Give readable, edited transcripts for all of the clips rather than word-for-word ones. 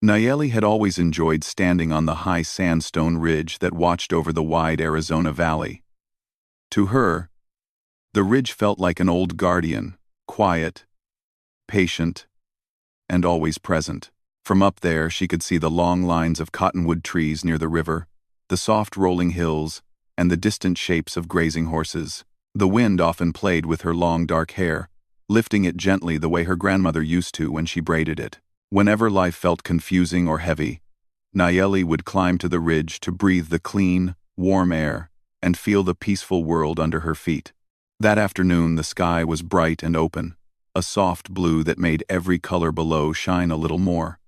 Nayeli had always enjoyed standing on the high sandstone ridge that watched over the wide Arizona valley. To her, the ridge felt like an old guardian, quiet, patient, and always present. From up there, she could see the long lines of cottonwood trees near the river, the soft rolling hills, and the distant shapes of grazing horses. The wind often played with her long dark hair, lifting it gently the way her grandmother used to when she braided it. Whenever life felt confusing or heavy, Nayeli would climb to the ridge to breathe the clean, warm air and feel the peaceful world under her feet. That afternoon, the sky was bright and open, a soft blue that made every color below shine a little more.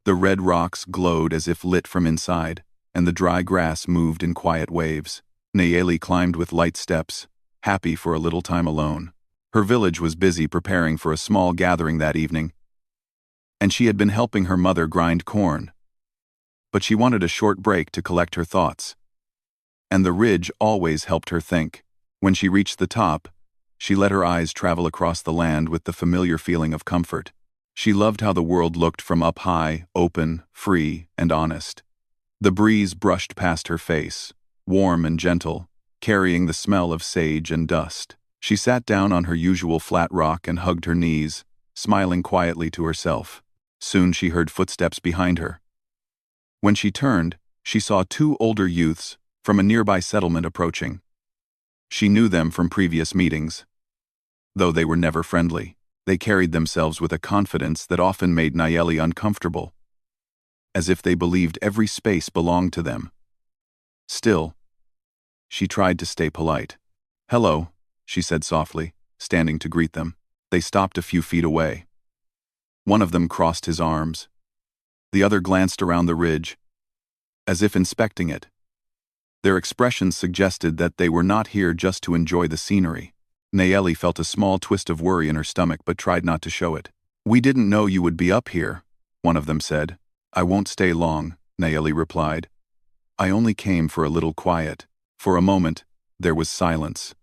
The red rocks glowed as if lit from inside, and the dry grass moved in quiet waves. Nayeli climbed with light steps, happy for a little time alone. Her village was busy preparing for a small gathering that evening, and she had been helping her mother grind corn. But she wanted a short break to collect her thoughts. And the ridge always helped her think. When she reached the top, she let her eyes travel across the land with the familiar feeling of comfort. She loved how the world looked from up high, open, free, and honest. The breeze brushed past her face, warm and gentle, carrying the smell of sage and dust. She sat down on her usual flat rock and hugged her knees, smiling quietly to herself. Soon she heard footsteps behind her. When she turned, she saw two older youths from a nearby settlement approaching. She knew them from previous meetings. Though they were never friendly, they carried themselves with a confidence that often made Nayeli uncomfortable, as if they believed every space belonged to them. Still, she tried to stay polite. "Hello," she said softly, standing to greet them. They stopped a few feet away. One of them crossed his arms. The other glanced around the ridge, as if inspecting it. Their expressions suggested that they were not here just to enjoy the scenery. Nayeli felt a small twist of worry in her stomach but tried not to show it. "We didn't know you would be up here," one of them said. "I won't stay long," Nayeli replied. "I only came for a little quiet." For a moment, there was silence.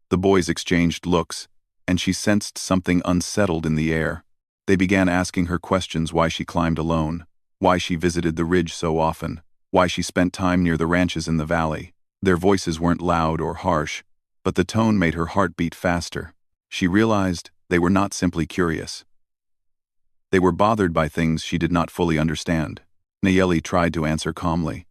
The boys exchanged looks, and she sensed something unsettled in the air. They began asking her questions: why she climbed alone, why she visited the ridge so often, why she spent time near the ranches in the valley. Their voices weren't loud or harsh, but the tone made her heart beat faster. She realized they were not simply curious. They were bothered by things she did not fully understand. Nayeli tried to answer calmly.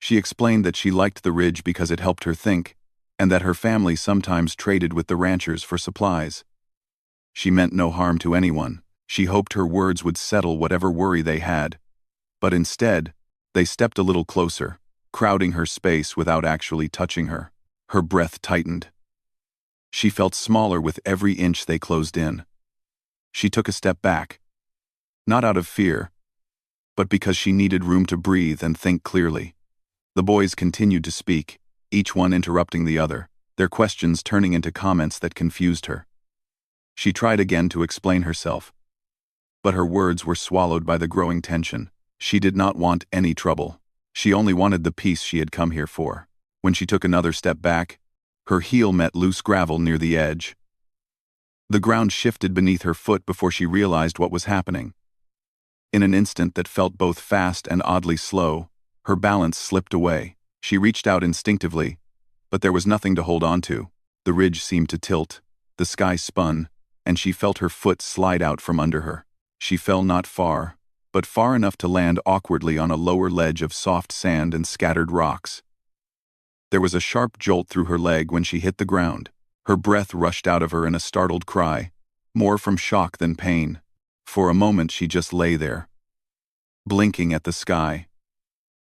She explained that she liked the ridge because it helped her think, and that her family sometimes traded with the ranchers for supplies. She meant no harm to anyone. She hoped her words would settle whatever worry they had. But instead, they stepped a little closer, crowding her space without actually touching her. Her breath tightened. She felt smaller with every inch they closed in. She took a step back, not out of fear, but because she needed room to breathe and think clearly. The boys continued to speak, each one interrupting the other, their questions turning into comments that confused her. She tried again to explain herself, but her words were swallowed by the growing tension. She did not want any trouble. She only wanted the peace she had come here for. When she took another step back, her heel met loose gravel near the edge. The ground shifted beneath her foot before she realized what was happening. In an instant that felt both fast and oddly slow, her balance slipped away. She reached out instinctively, but there was nothing to hold on to. The ridge seemed to tilt, the sky spun, and she felt her foot slide out from under her. She fell not far, but far enough to land awkwardly on a lower ledge of soft sand and scattered rocks. There was a sharp jolt through her leg when she hit the ground. Her breath rushed out of her in a startled cry, more from shock than pain. For a moment she just lay there, blinking at the sky,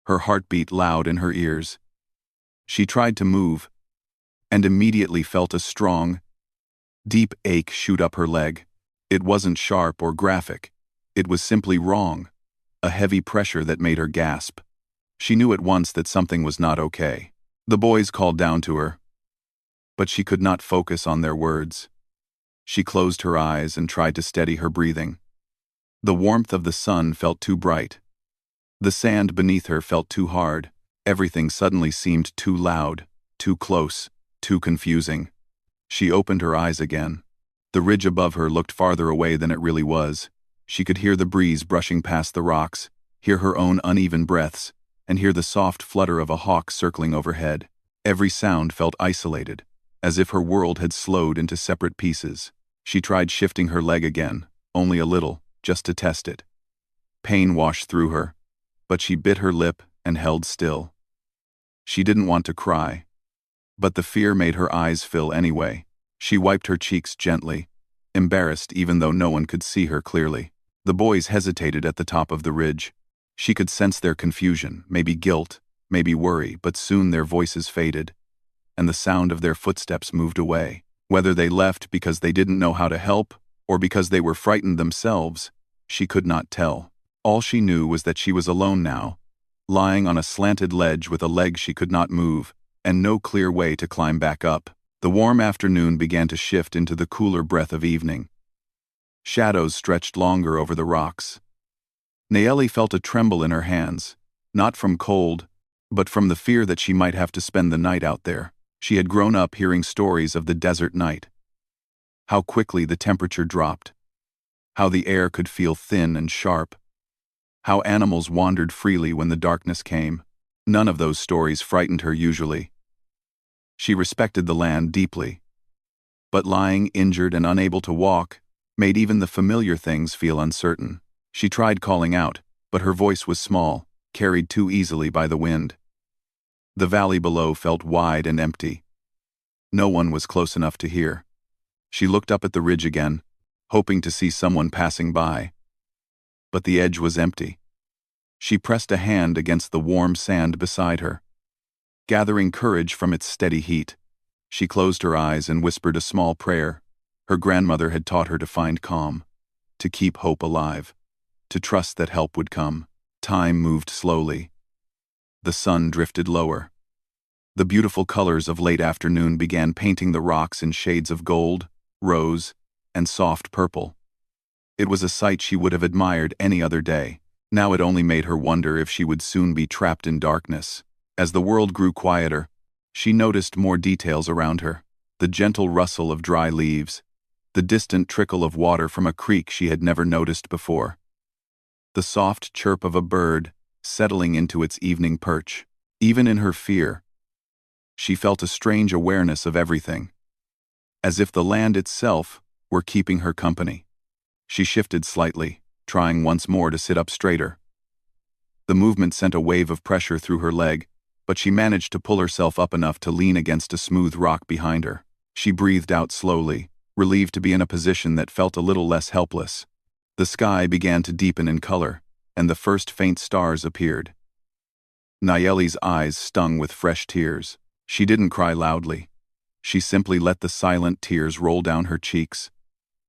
her heartbeat loud in her ears. She tried to move, and immediately felt a strong, deep ache shoot up her leg. It wasn't sharp or graphic. It was simply wrong, a heavy pressure that made her gasp. She knew at once that something was not okay. The boys called down to her, but she could not focus on their words. She closed her eyes and tried to steady her breathing. The warmth of the sun felt too bright. The sand beneath her felt too hard. Everything suddenly seemed too loud, too close, too confusing. She opened her eyes again. The ridge above her looked farther away than it really was. She could hear the breeze brushing past the rocks, hear her own uneven breaths, and hear the soft flutter of a hawk circling overhead. Every sound felt isolated, as if her world had slowed into separate pieces. She tried shifting her leg again, only a little, just to test it. Pain washed through her, but she bit her lip and held still. She didn't want to cry, but the fear made her eyes fill anyway. She wiped her cheeks gently, embarrassed even though no one could see her clearly. The boys hesitated at the top of the ridge. She could sense their confusion, maybe guilt, maybe worry, but soon their voices faded, and the sound of their footsteps moved away. Whether they left because they didn't know how to help, or because they were frightened themselves, she could not tell. All she knew was that she was alone now, lying on a slanted ledge with a leg she could not move, and no clear way to climb back up. The warm afternoon began to shift into the cooler breath of evening. Shadows stretched longer over the rocks. Nayeli felt a tremble in her hands, not from cold, but from the fear that she might have to spend the night out there. She had grown up hearing stories of the desert night. How quickly the temperature dropped. How the air could feel thin and sharp. How animals wandered freely when the darkness came. None of those stories frightened her usually. She respected the land deeply. But lying injured and unable to walk made even the familiar things feel uncertain. She tried calling out, but her voice was small, carried too easily by the wind. The valley below felt wide and empty. No one was close enough to hear. She looked up at the ridge again, hoping to see someone passing by. But the edge was empty. She pressed a hand against the warm sand beside her. Gathering courage from its steady heat, she closed her eyes and whispered a small prayer. Her grandmother had taught her to find calm, to keep hope alive, to trust that help would come. Time moved slowly. The sun drifted lower. The beautiful colors of late afternoon began painting the rocks in shades of gold, rose, and soft purple. It was a sight she would have admired any other day. Now it only made her wonder if she would soon be trapped in darkness. As the world grew quieter, she noticed more details around her. The gentle rustle of dry leaves, the distant trickle of water from a creek she had never noticed before, the soft chirp of a bird settling into its evening perch. Even in her fear, she felt a strange awareness of everything, as if the land itself were keeping her company. She shifted slightly, trying once more to sit up straighter. The movement sent a wave of pressure through her leg, but she managed to pull herself up enough to lean against a smooth rock behind her. She breathed out slowly, relieved to be in a position that felt a little less helpless. The sky began to deepen in color, and the first faint stars appeared. Nayeli's eyes stung with fresh tears. She didn't cry loudly. She simply let the silent tears roll down her cheeks,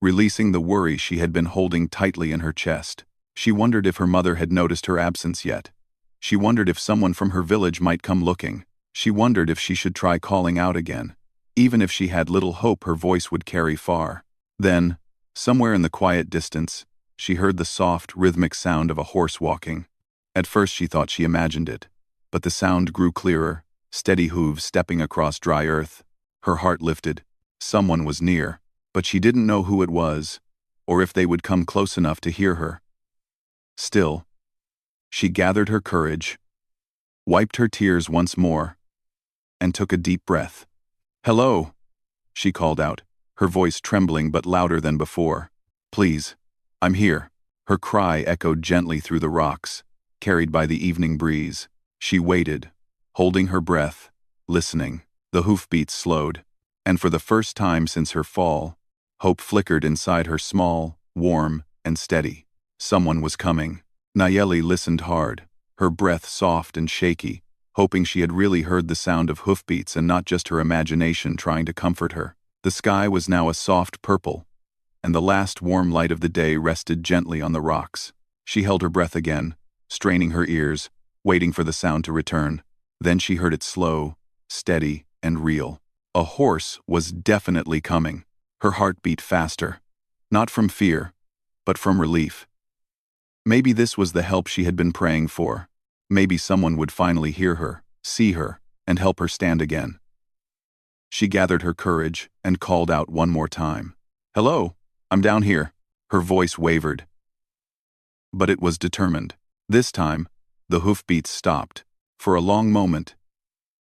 releasing the worry she had been holding tightly in her chest. She wondered if her mother had noticed her absence yet. She wondered if someone from her village might come looking. She wondered if she should try calling out again. Even if she had little hope her voice would carry far. Then, somewhere in the quiet distance, she heard the soft, rhythmic sound of a horse walking. At first she thought she imagined it, but the sound grew clearer, steady hooves stepping across dry earth. Her heart lifted. Someone was near, but she didn't know who it was, or if they would come close enough to hear her. Still, she gathered her courage, wiped her tears once more, and took a deep breath. "Hello," she called out, her voice trembling but louder than before. "Please, I'm here." Her cry echoed gently through the rocks, carried by the evening breeze. She waited, holding her breath, listening. The hoofbeats slowed, and for the first time since her fall, hope flickered inside her, small, warm, and steady. Someone was coming. Nayeli listened hard, her breath soft and shaky, hoping she had really heard the sound of hoofbeats and not just her imagination trying to comfort her. The sky was now a soft purple, and the last warm light of the day rested gently on the rocks. She held her breath again, straining her ears, waiting for the sound to return. Then she heard it slow, steady, and real. A horse was definitely coming. Her heart beat faster, not from fear, but from relief. Maybe this was the help she had been praying for. Maybe someone would finally hear her, see her, and help her stand again. She gathered her courage and called out one more time. "Hello, I'm down here." Her voice wavered, but it was determined. This time, the hoofbeats stopped. For a long moment,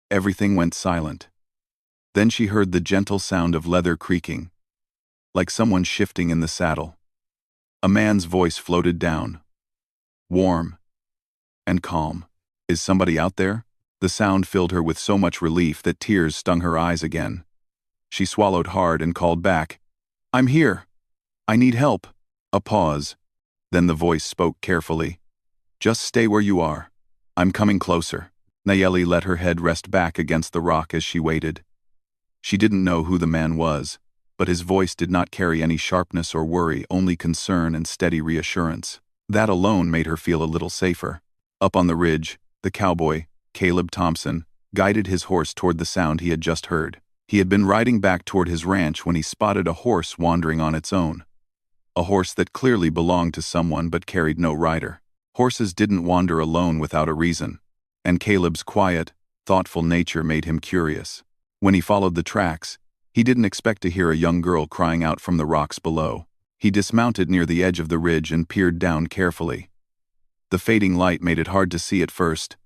everything went silent. Then she heard the gentle sound of leather creaking, like someone shifting in the saddle. A man's voice floated down, warm and calm. "Is somebody out there?" The sound filled her with so much relief that tears stung her eyes again. She swallowed hard and called back, "I'm here. I need help." A pause. Then the voice spoke carefully. "Just stay where you are. I'm coming closer." Nayeli let her head rest back against the rock as she waited. She didn't know who the man was, but his voice did not carry any sharpness or worry, only concern and steady reassurance. That alone made her feel a little safer. Up on the ridge, the cowboy, Caleb Thompson, guided his horse toward the sound he had just heard. He had been riding back toward his ranch when he spotted a horse wandering on its own. A horse that clearly belonged to someone but carried no rider. Horses didn't wander alone without a reason, and Caleb's quiet, thoughtful nature made him curious. When he followed the tracks, he didn't expect to hear a young girl crying out from the rocks below. He dismounted near the edge of the ridge and peered down carefully. The fading light made it hard to see at first,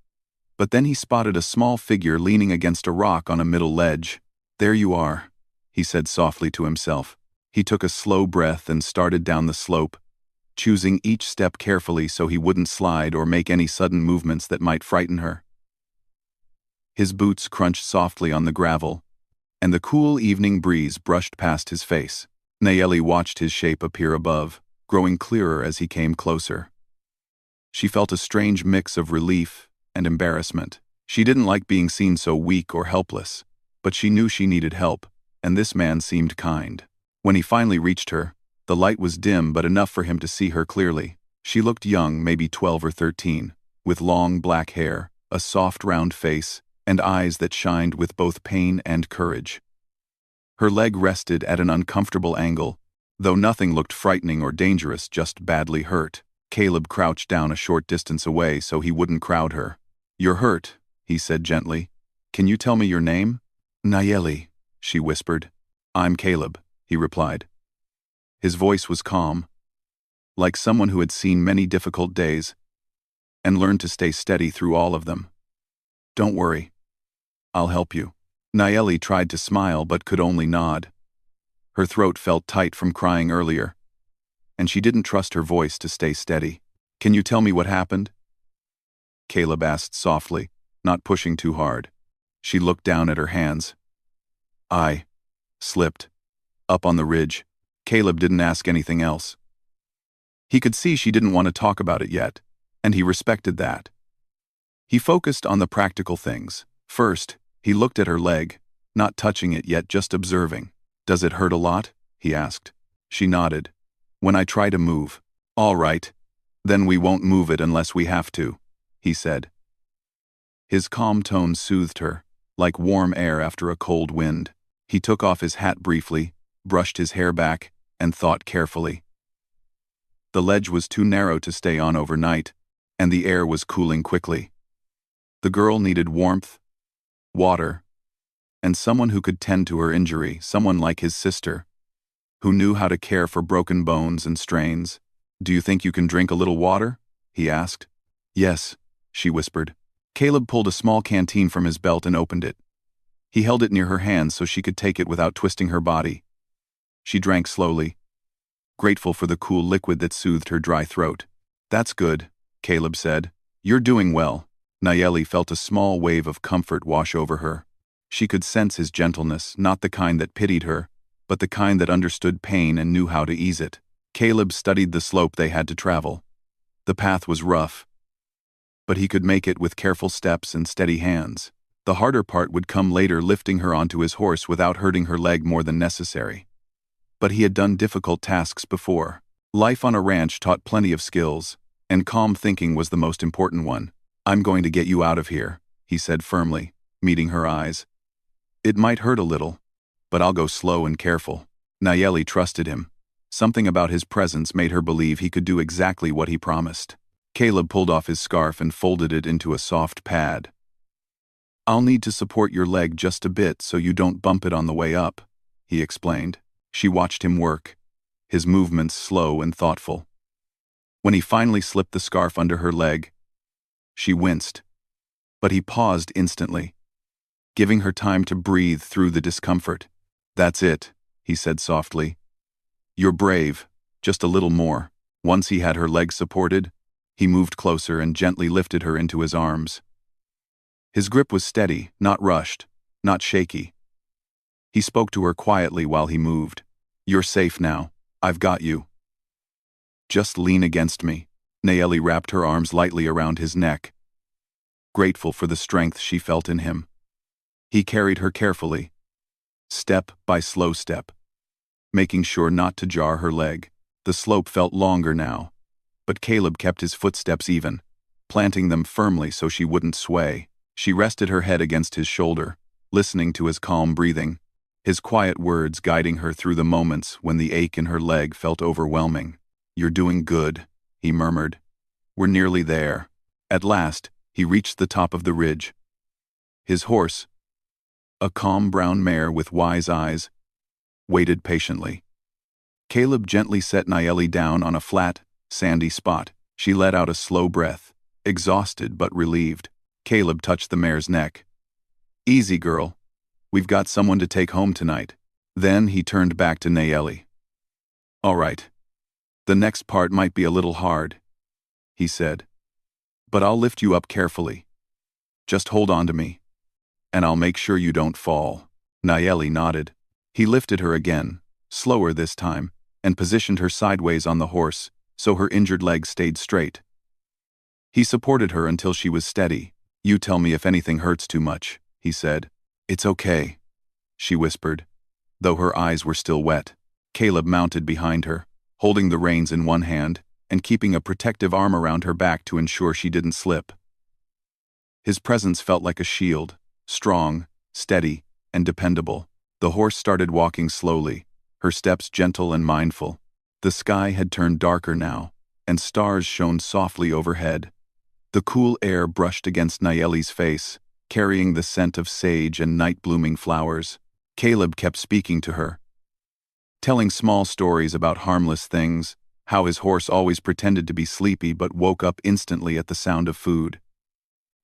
but then he spotted a small figure leaning against a rock on a middle ledge. "There you are," he said softly to himself. He took a slow breath and started down the slope, choosing each step carefully so he wouldn't slide or make any sudden movements that might frighten her. His boots crunched softly on the gravel, and the cool evening breeze brushed past his face. Nayeli watched his shape appear above, growing clearer as he came closer. She felt a strange mix of relief and embarrassment. She didn't like being seen so weak or helpless, but she knew she needed help, and this man seemed kind. When he finally reached her, the light was dim but enough for him to see her clearly. She looked young, maybe 12 or 13, with long black hair, a soft round face, and eyes that shined with both pain and courage. Her leg rested at an uncomfortable angle, though nothing looked frightening or dangerous, just badly hurt. Caleb crouched down a short distance away so he wouldn't crowd her. "You're hurt," he said gently. "Can you tell me your name?" "Nayeli," she whispered. "I'm Caleb," he replied. His voice was calm, like someone who had seen many difficult days and learned to stay steady through all of them. "Don't worry. I'll help you." Nayeli tried to smile but could only nod. Her throat felt tight from crying earlier, and she didn't trust her voice to stay steady. "Can you tell me what happened?" Caleb asked softly, not pushing too hard. She looked down at her hands. "I slipped up on the ridge." Caleb didn't ask anything else. He could see she didn't want to talk about it yet, and he respected that. He focused on the practical things. First, he looked at her leg, not touching it yet, just observing. "Does it hurt a lot?" he asked. She nodded. "When I try to move." "All right. Then we won't move it unless we have to," he said. His calm tone soothed her, like warm air after a cold wind. He took off his hat briefly, brushed his hair back, and thought carefully. The ledge was too narrow to stay on overnight, and the air was cooling quickly. The girl needed warmth, water, and someone who could tend to her injury, someone like his sister, who knew how to care for broken bones and strains. "Do you think you can drink a little water?" he asked. "Yes," she whispered. Caleb pulled a small canteen from his belt and opened it. He held it near her hand so she could take it without twisting her body. She drank slowly, grateful for the cool liquid that soothed her dry throat. "That's good," Caleb said. "You're doing well." Nayeli felt a small wave of comfort wash over her. She could sense his gentleness, not the kind that pitied her, but the kind that understood pain and knew how to ease it. Caleb studied the slope they had to travel. The path was rough, but he could make it with careful steps and steady hands. The harder part would come later, lifting her onto his horse without hurting her leg more than necessary. But he had done difficult tasks before. Life on a ranch taught plenty of skills, and calm thinking was the most important one. "I'm going to get you out of here," he said firmly, meeting her eyes. "It might hurt a little, but I'll go slow and careful." Nayeli trusted him. Something about his presence made her believe he could do exactly what he promised. Caleb pulled off his scarf and folded it into a soft pad. "I'll need to support your leg just a bit so you don't bump it on the way up," he explained. She watched him work, his movements slow and thoughtful. When he finally slipped the scarf under her leg, she winced, but he paused instantly, giving her time to breathe through the discomfort. "That's it," he said softly. "You're brave, just a little more." Once he had her legs supported, he moved closer and gently lifted her into his arms. His grip was steady, not rushed, not shaky. He spoke to her quietly while he moved. "You're safe now. I've got you. Just lean against me." Nayeli wrapped her arms lightly around his neck, grateful for the strength she felt in him. He carried her carefully, step by slow step, making sure not to jar her leg. The slope felt longer now, but Caleb kept his footsteps even, planting them firmly so she wouldn't sway. She rested her head against his shoulder, listening to his calm breathing, his quiet words guiding her through the moments when the ache in her leg felt overwhelming. "You're doing good," he murmured. "We're nearly there." At last, he reached the top of the ridge. His horse, a calm brown mare with wise eyes, waited patiently. Caleb gently set Nayeli down on a flat, sandy spot. She let out a slow breath, exhausted but relieved. Caleb touched the mare's neck. "Easy, girl. We've got someone to take home tonight." Then he turned back to Nayeli. "All right. The next part might be a little hard," he said. "But I'll lift you up carefully. Just hold on to me, and I'll make sure you don't fall." Nayeli nodded. He lifted her again, slower this time, and positioned her sideways on the horse so her injured leg stayed straight. He supported her until she was steady. "You tell me if anything hurts too much," he said. "It's okay," she whispered, though her eyes were still wet. Caleb mounted behind her, holding the reins in one hand and keeping a protective arm around her back to ensure she didn't slip. His presence felt like a shield, strong, steady, and dependable. The horse started walking slowly, her steps gentle and mindful. The sky had turned darker now, and stars shone softly overhead. The cool air brushed against Nayeli's face, carrying the scent of sage and night-blooming flowers. Caleb kept speaking to her, telling small stories about harmless things, how his horse always pretended to be sleepy but woke up instantly at the sound of food,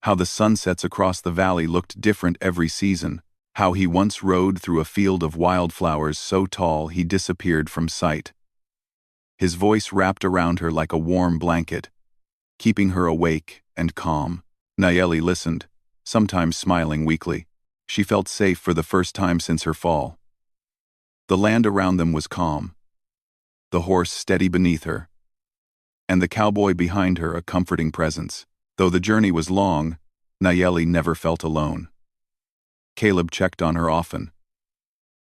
how the sunsets across the valley looked different every season, how he once rode through a field of wildflowers so tall he disappeared from sight. His voice wrapped around her like a warm blanket, keeping her awake and calm. Nayeli listened, sometimes smiling weakly. She felt safe for the first time since her fall. The land around them was calm, the horse steady beneath her, and the cowboy behind her a comforting presence. Though the journey was long, Nayeli never felt alone. Caleb checked on her often,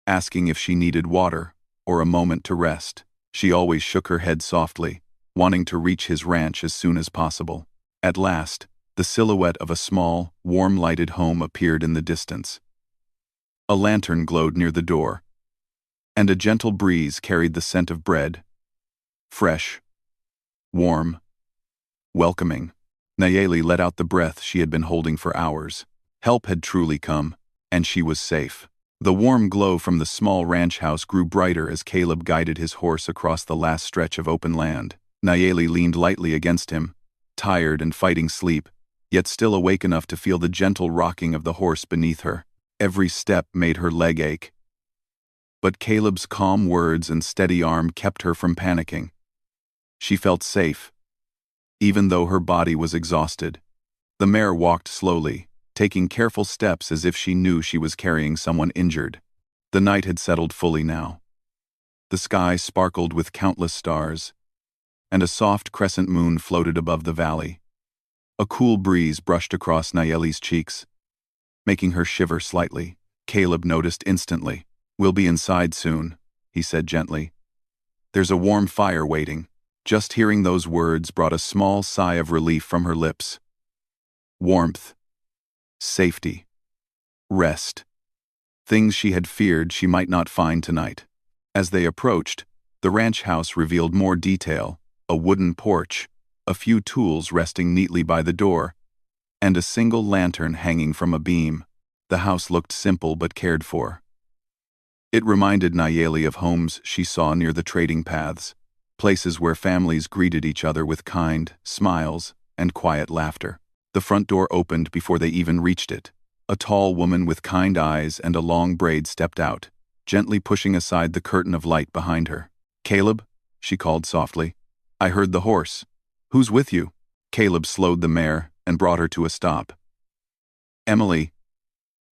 asking if she needed water or a moment to rest. She always shook her head softly, wanting to reach his ranch as soon as possible. At last, the silhouette of a small, warm-lighted home appeared in the distance. A lantern glowed near the door, and a gentle breeze carried the scent of bread. Fresh, warm, welcoming. Nayeli let out the breath she had been holding for hours. Help had truly come, and she was safe. The warm glow from the small ranch house grew brighter as Caleb guided his horse across the last stretch of open land. Nayeli leaned lightly against him, tired and fighting sleep, yet still awake enough to feel the gentle rocking of the horse beneath her. Every step made her leg ache, but Caleb's calm words and steady arm kept her from panicking. She felt safe, even though her body was exhausted. The mare walked slowly, taking careful steps as if she knew she was carrying someone injured. The night had settled fully now. The sky sparkled with countless stars, and a soft crescent moon floated above the valley. A cool breeze brushed across Nayeli's cheeks, making her shiver slightly. Caleb noticed instantly. "We'll be inside soon," he said gently. "There's a warm fire waiting." Just hearing those words brought a small sigh of relief from her lips. Warmth, safety, rest. Things she had feared she might not find tonight. As they approached, the ranch house revealed more detail: a wooden porch, a few tools resting neatly by the door, and a single lantern hanging from a beam. The house looked simple but cared for. It reminded Nayeli of homes she saw near the trading paths, places where families greeted each other with kind smiles and quiet laughter. The front door opened before they even reached it. A tall woman with kind eyes and a long braid stepped out, gently pushing aside the curtain of light behind her. "Caleb," she called softly. "I heard the horse. Who's with you?" Caleb slowed the mare and brought her to a stop. "Emily.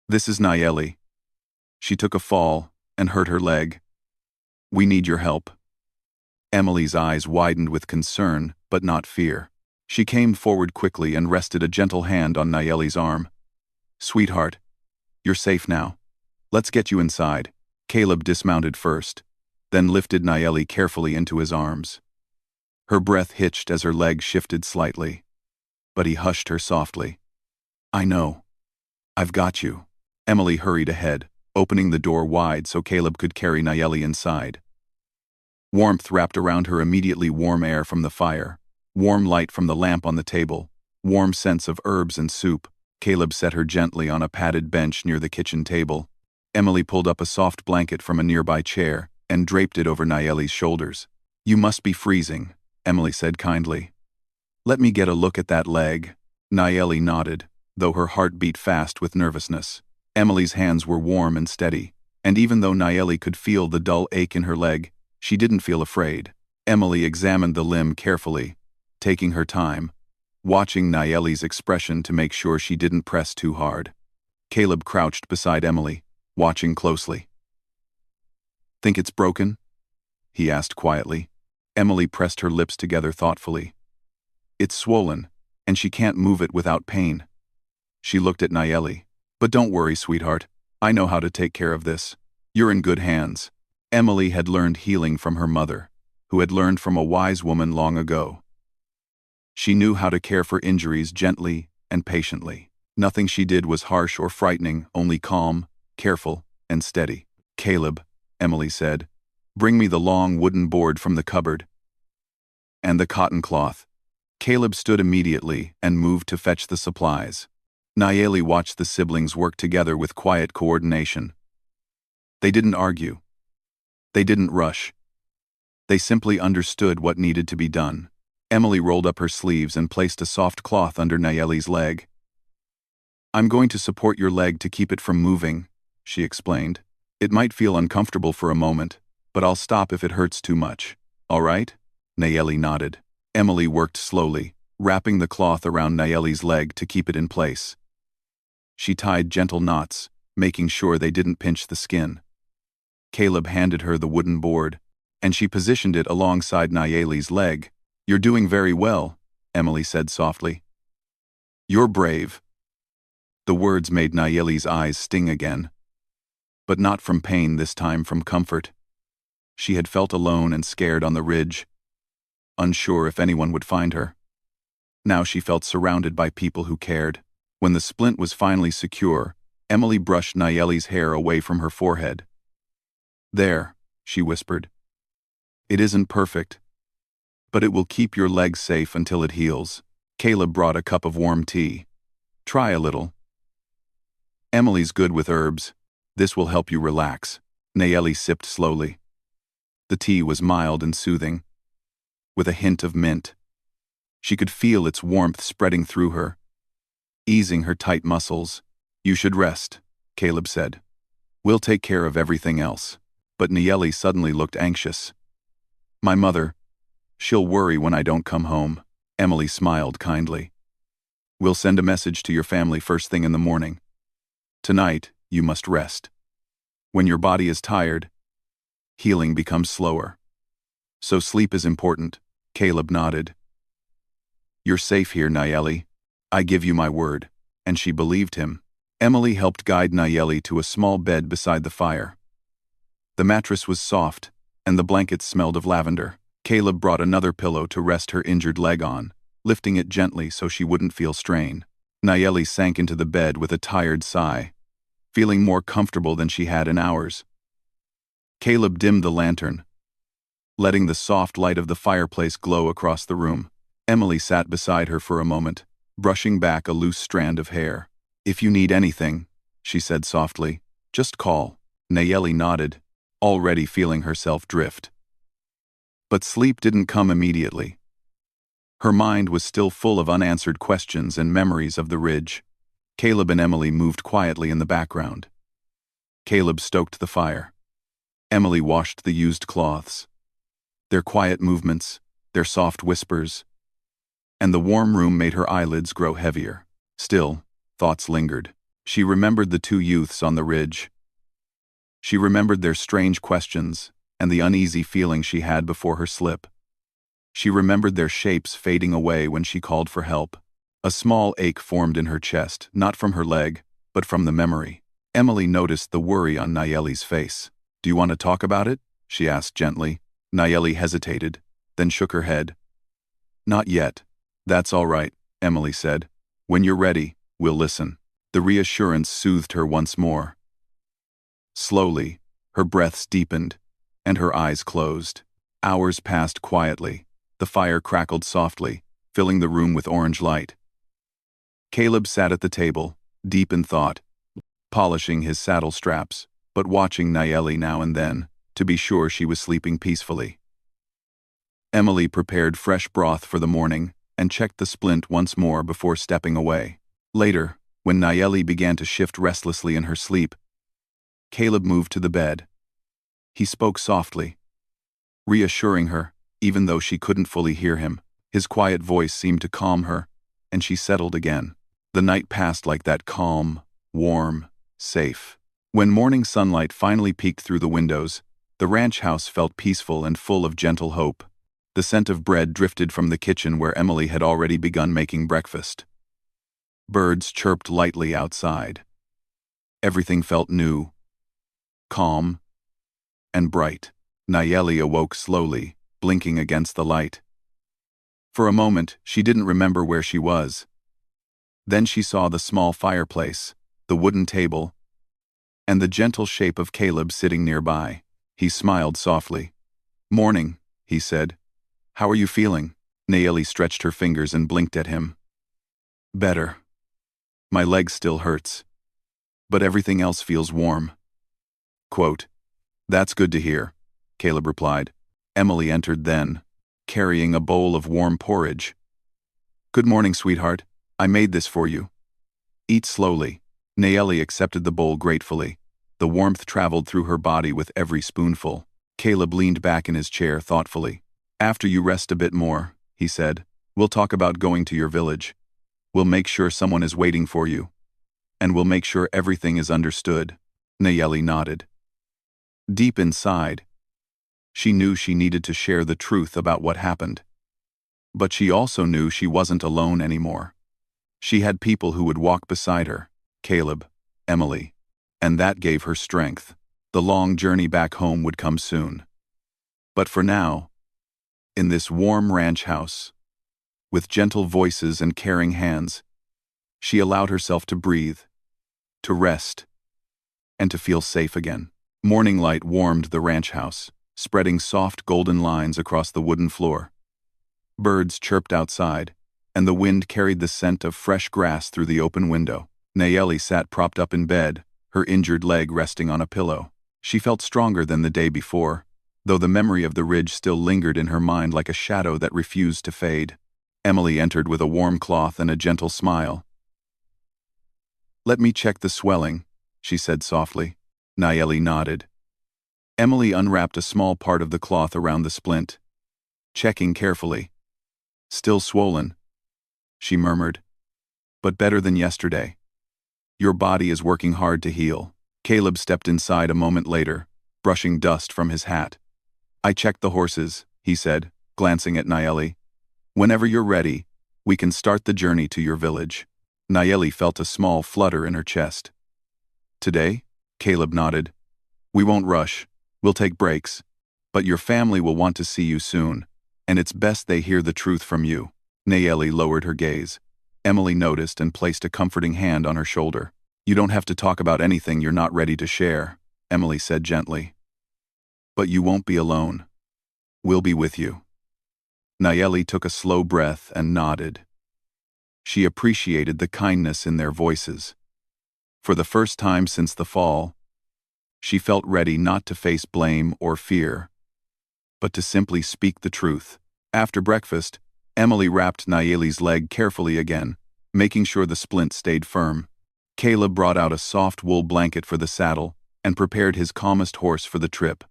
This is Nayeli. She took a fall and hurt her leg. We need your help." Emily's eyes widened with concern, but not fear. She came forward quickly and rested a gentle hand on Nayeli's arm. "Sweetheart, you're safe now. Let's get you inside." Caleb dismounted first, then lifted Nayeli carefully into his arms. Her breath hitched as her leg shifted slightly, but he hushed her softly. "I know. I've got you." Emily hurried ahead, opening the door wide so Caleb could carry Nayeli inside. Warmth wrapped around her immediately, warm air from the fire, warm light from the lamp on the table, warm scents of herbs and soup. Caleb set her gently on a padded bench near the kitchen table. Emily pulled up a soft blanket from a nearby chair and draped it over Nayeli's shoulders. "You must be freezing," Emily said kindly. "Let me get a look at that leg." Nayeli nodded, though her heart beat fast with nervousness. Emily's hands were warm and steady, and even though Nayeli could feel the dull ache in her leg, she didn't feel afraid. Emily examined the limb carefully, taking her time, watching Nayeli's expression to make sure she didn't press too hard. Caleb crouched beside Emily, watching closely. "Think it's broken?" he asked quietly. Emily pressed her lips together thoughtfully. "It's swollen, and she can't move it without pain." She looked at Nayeli. "But don't worry, sweetheart. I know how to take care of this. You're in good hands." Emily had learned healing from her mother, who had learned from a wise woman long ago. She knew how to care for injuries gently and patiently. Nothing she did was harsh or frightening, only calm, careful, and steady. "Caleb," Emily said, "bring me the long wooden board from the cupboard. And the cotton cloth." Caleb stood immediately and moved to fetch the supplies. Nayeli watched the siblings work together with quiet coordination. They didn't argue. They didn't rush. They simply understood what needed to be done. Emily rolled up her sleeves and placed a soft cloth under Nayeli's leg. "I'm going to support your leg to keep it from moving," she explained. "It might feel uncomfortable for a moment, but I'll stop if it hurts too much. All right?" Nayeli nodded. Emily worked slowly, wrapping the cloth around Nayeli's leg to keep it in place. She tied gentle knots, making sure they didn't pinch the skin. Caleb handed her the wooden board, and she positioned it alongside Nayeli's leg. "You're doing very well," Emily said softly. "You're brave." The words made Nayeli's eyes sting again. But not from pain this time, from comfort. She had felt alone and scared on the ridge, unsure if anyone would find her. Now she felt surrounded by people who cared. When the splint was finally secure, Emily brushed Nayeli's hair away from her forehead. "There," she whispered. "It isn't perfect, but it will keep your leg safe until it heals." Caleb brought a cup of warm tea. "Try a little." "Emily's good with herbs. This will help you relax." Nayeli sipped slowly. The tea was mild and soothing, with a hint of mint. She could feel its warmth spreading through her, easing her tight muscles. "You should rest," Caleb said. "We'll take care of everything else." But Nayeli suddenly looked anxious. "My mother, she'll worry when I don't come home." Emily smiled kindly. "We'll send a message to your family first thing in the morning. Tonight, you must rest. When your body is tired, healing becomes slower. So sleep is important." Caleb nodded. "You're safe here, Nayeli. I give you my word." And she believed him. Emily helped guide Nayeli to a small bed beside the fire. The mattress was soft, and the blankets smelled of lavender. Caleb brought another pillow to rest her injured leg on, lifting it gently so she wouldn't feel strain. Nayeli sank into the bed with a tired sigh, feeling more comfortable than she had in hours. Caleb dimmed the lantern, letting the soft light of the fireplace glow across the room. Emily sat beside her for a moment, brushing back a loose strand of hair. "If you need anything," she said softly, "just call." Nayeli nodded, already feeling herself drift. But sleep didn't come immediately. Her mind was still full of unanswered questions and memories of the ridge. Caleb and Emily moved quietly in the background. Caleb stoked the fire. Emily washed the used cloths. Their quiet movements, their soft whispers, and the warm room made her eyelids grow heavier. Still, thoughts lingered. She remembered the two youths on the ridge. She remembered their strange questions and the uneasy feeling she had before her slip. She remembered their shapes fading away when she called for help. A small ache formed in her chest, not from her leg, but from the memory. Emily noticed the worry on Nayeli's face. "Do you want to talk about it?" she asked gently. Nayeli hesitated, then shook her head. "Not yet. That's all right," Emily said. "When you're ready, we'll listen." The reassurance soothed her once more. Slowly, her breaths deepened, and her eyes closed. Hours passed quietly. The fire crackled softly, filling the room with orange light. Caleb sat at the table, deep in thought, polishing his saddle straps, but watching Nayeli now and then, to be sure she was sleeping peacefully. Emily prepared fresh broth for the morning and checked the splint once more before stepping away. Later, when Nayeli began to shift restlessly in her sleep, Caleb moved to the bed. He spoke softly, reassuring her, even though she couldn't fully hear him. His quiet voice seemed to calm her, and she settled again. The night passed like that, calm, warm, safe. When morning sunlight finally peeked through the windows, the ranch house felt peaceful and full of gentle hope. The scent of bread drifted from the kitchen where Emily had already begun making breakfast. Birds chirped lightly outside. Everything felt new, calm, and bright. Nayeli awoke slowly, blinking against the light. For a moment, she didn't remember where she was. Then she saw the small fireplace, the wooden table, and the gentle shape of Caleb sitting nearby. He smiled softly. "Morning," he said. "How are you feeling?" Nayeli stretched her fingers and blinked at him. "Better. My leg still hurts, but everything else feels warm." Quote, "That's good to hear," Caleb replied. Emily entered then, carrying a bowl of warm porridge. "Good morning, sweetheart. I made this for you. Eat slowly." Nayeli accepted the bowl gratefully. The warmth traveled through her body with every spoonful. Caleb leaned back in his chair thoughtfully. "After you rest a bit more," he said, "we'll talk about going to your village. We'll make sure someone is waiting for you. And we'll make sure everything is understood." Nayeli nodded. Deep inside, she knew she needed to share the truth about what happened. But she also knew she wasn't alone anymore. She had people who would walk beside her, Caleb, Emily, and that gave her strength. The long journey back home would come soon. But for now, in this warm ranch house, with gentle voices and caring hands, she allowed herself to breathe, to rest, and to feel safe again. Morning light warmed the ranch house, spreading soft golden lines across the wooden floor. Birds chirped outside, and the wind carried the scent of fresh grass through the open window. Nayeli sat propped up in bed, her injured leg resting on a pillow. She felt stronger than the day before, though the memory of the ridge still lingered in her mind like a shadow that refused to fade. Emily entered with a warm cloth and a gentle smile. "Let me check the swelling," she said softly. Nayeli nodded. Emily unwrapped a small part of the cloth around the splint, checking carefully. "Still swollen," she murmured. "But better than yesterday. Your body is working hard to heal." Caleb stepped inside a moment later, brushing dust from his hat. "I checked the horses," he said, glancing at Nayeli. "Whenever you're ready, we can start the journey to your village." Nayeli felt a small flutter in her chest. "Today?" Caleb nodded. "We won't rush. We'll take breaks. But your family will want to see you soon, and it's best they hear the truth from you." Nayeli lowered her gaze. Emily noticed and placed a comforting hand on her shoulder. "You don't have to talk about anything you're not ready to share," Emily said gently. "But you won't be alone. We'll be with you." Nayeli took a slow breath and nodded. She appreciated the kindness in their voices. For the first time since the fall, she felt ready not to face blame or fear, but to simply speak the truth. After breakfast, Emily wrapped Nayeli's leg carefully again, making sure the splint stayed firm. Caleb brought out a soft wool blanket for the saddle and prepared his calmest horse for the trip.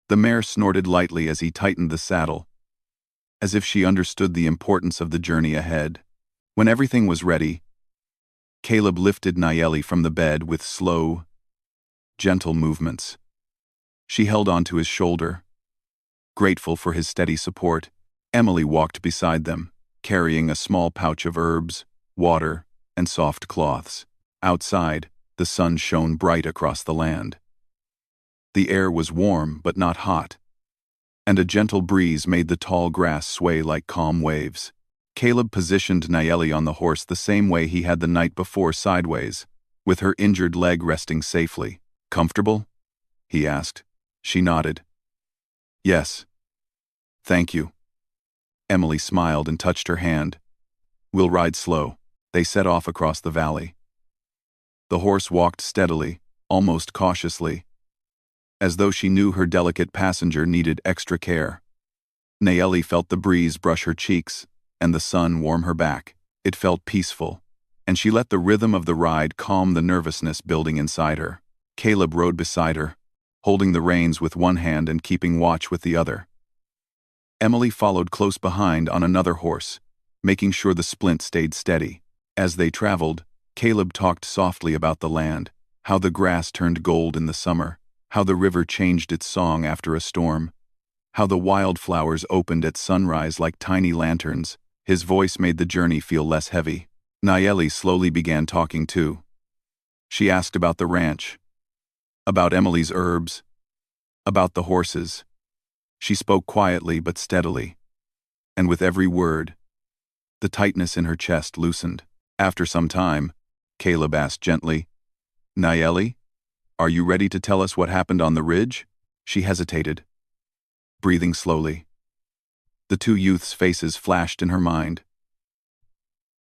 The mare snorted lightly as he tightened the saddle, as if she understood the importance of the journey ahead. When everything was ready, Caleb lifted Nayeli from the bed with slow, gentle movements. She held onto his shoulder. Grateful for his steady support, Emily walked beside them, carrying a small pouch of herbs, water, and soft cloths. Outside, the sun shone bright across the land. The air was warm but not hot, and a gentle breeze made the tall grass sway like calm waves. Caleb positioned Nayeli on the horse the same way he had the night before, sideways, with her injured leg resting safely. "Comfortable?" he asked. She nodded. "Yes. Thank you." Emily smiled and touched her hand. "We'll ride slow." They set off across the valley. The horse walked steadily, almost cautiously, as though she knew her delicate passenger needed extra care. Nayeli felt the breeze brush her cheeks and the sun warm her back. It felt peaceful, and she let the rhythm of the ride calm the nervousness building inside her. Caleb rode beside her, holding the reins with one hand and keeping watch with the other. Emily followed close behind on another horse, making sure the splint stayed steady. As they traveled, Caleb talked softly about the land, how the grass turned gold in the summer, how the river changed its song after a storm, how the wildflowers opened at sunrise like tiny lanterns. His voice made the journey feel less heavy. Nayeli slowly began talking too. She asked about the ranch, about Emily's herbs, about the horses. She spoke quietly but steadily, and with every word, the tightness in her chest loosened. After some time, Caleb asked gently, "Nayeli, are you ready to tell us what happened on the ridge?" She hesitated, breathing slowly. The two youths' faces flashed in her mind.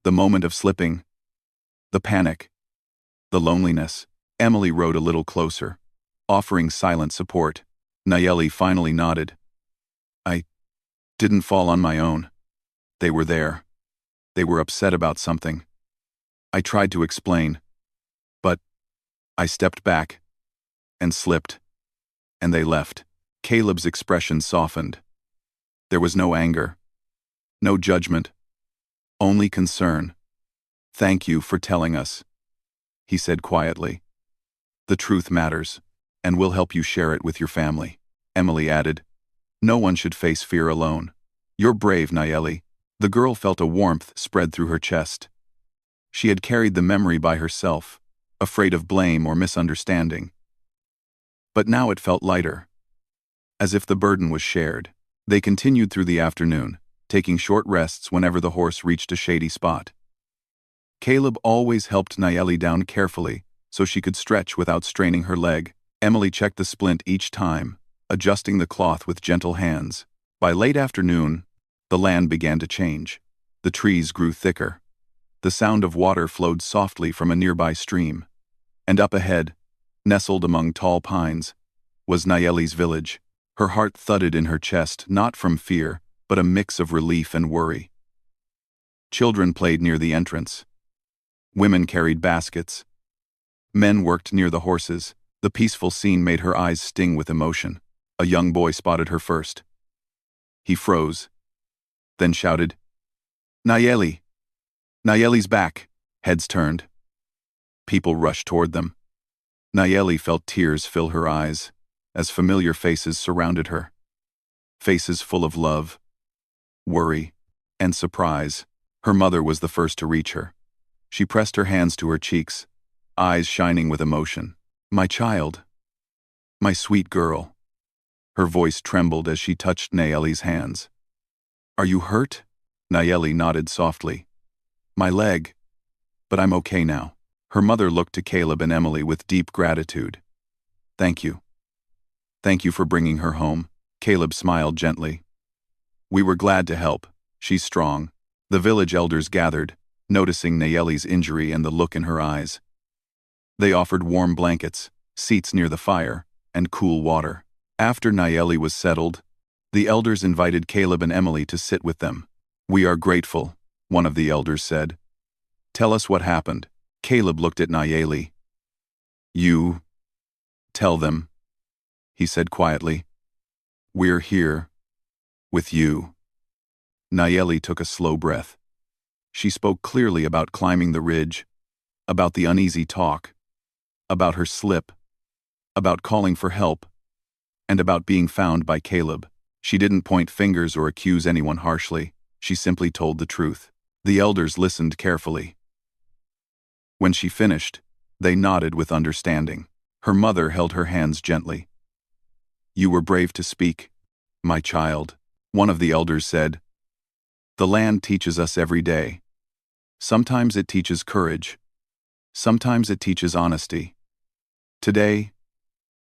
The moment of slipping, the panic, the loneliness. Emily rode a little closer, offering silent support. Nayeli finally nodded. "I didn't fall on my own. They were there. They were upset about something. I tried to explain, but I stepped back and slipped, and they left." Caleb's expression softened. There was no anger, no judgment, only concern. "Thank you for telling us," he said quietly. "The truth matters, and we'll help you share it with your family." Emily added, "No one should face fear alone. You're brave, Nayeli." The girl felt a warmth spread through her chest. She had carried the memory by herself, afraid of blame or misunderstanding. But now it felt lighter, as if the burden was shared. They continued through the afternoon, taking short rests whenever the horse reached a shady spot. Caleb always helped Nayeli down carefully so she could stretch without straining her leg. Emily checked the splint each time, adjusting the cloth with gentle hands. By late afternoon, the land began to change. The trees grew thicker. The sound of water flowed softly from a nearby stream. And up ahead, nestled among tall pines, was Nayeli's village. Her heart thudded in her chest, not from fear, but a mix of relief and worry. Children played near the entrance. Women carried baskets. Men worked near the horses. The peaceful scene made her eyes sting with emotion. A young boy spotted her first. He froze, then shouted, "Nayeli! Nayeli's back!" Heads turned. People rushed toward them. Nayeli felt tears fill her eyes as familiar faces surrounded her. Faces full of love, worry, and surprise. Her mother was the first to reach her. She pressed her hands to her cheeks, eyes shining with emotion. "My child. My sweet girl." Her voice trembled as she touched Nayeli's hands. "Are you hurt?" Nayeli nodded softly. "My leg. But I'm okay now." Her mother looked to Caleb and Emily with deep gratitude. "Thank you. Thank you for bringing her home." Caleb smiled gently. "We were glad to help. She's strong." The village elders gathered, noticing Nayeli's injury and the look in her eyes. They offered warm blankets, seats near the fire, and cool water. After Nayeli was settled, The elders invited Caleb and Emily to sit with them. "We are grateful," one of the elders said. "Tell us what happened." Caleb looked at Nayeli. "You tell them," he said quietly. "We're here with you." Nayeli took a slow breath. She spoke clearly about climbing the ridge, about the uneasy talk, about her slip, about calling for help, and about being found by Caleb. She didn't point fingers or accuse anyone harshly. She simply told the truth. The elders listened carefully. When she finished, they nodded with understanding. Her mother held her hands gently. "You were brave to speak, my child," one of the elders said. "The land teaches us every day. Sometimes it teaches courage. Sometimes it teaches honesty. Today,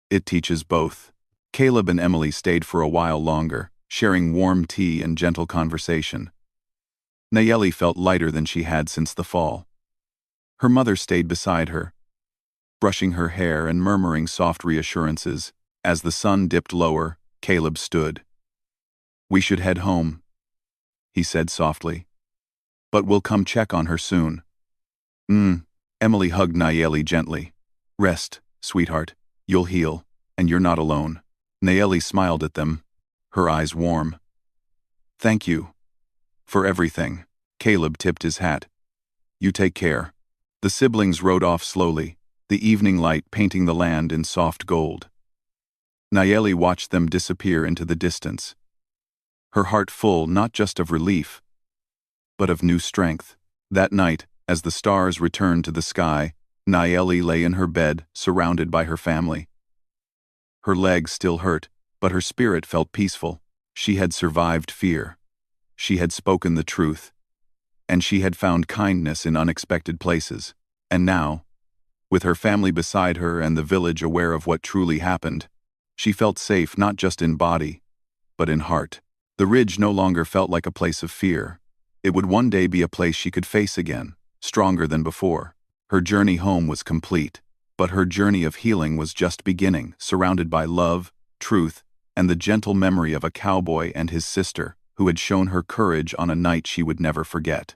it teaches both." Caleb and Emily stayed for a while longer, sharing warm tea and gentle conversation. Nayeli felt lighter than she had since the fall. Her mother stayed beside her, brushing her hair and murmuring soft reassurances. As the sun dipped lower, Caleb stood. "We should head home," he said softly. "But we'll come check on her soon." Emily hugged Nayeli gently. "Rest, sweetheart. You'll heal, and you're not alone." Nayeli smiled at them, her eyes warm. "Thank you for everything." Caleb tipped his hat. "You take care." The siblings rode off slowly, the evening light painting the land in soft gold. Nayeli watched them disappear into the distance, her heart full not just of relief, but of new strength. That night, as the stars returned to the sky, Nayeli lay in her bed, surrounded by her family. Her legs still hurt, but her spirit felt peaceful. She had survived fear. She had spoken the truth. And she had found kindness in unexpected places. And now, with her family beside her and the village aware of what truly happened, she felt safe not just in body, but in heart. The ridge no longer felt like a place of fear. It would one day be a place she could face again, stronger than before. Her journey home was complete, but her journey of healing was just beginning, surrounded by love, truth, and the gentle memory of a cowboy and his sister who had shown her courage on a night she would never forget.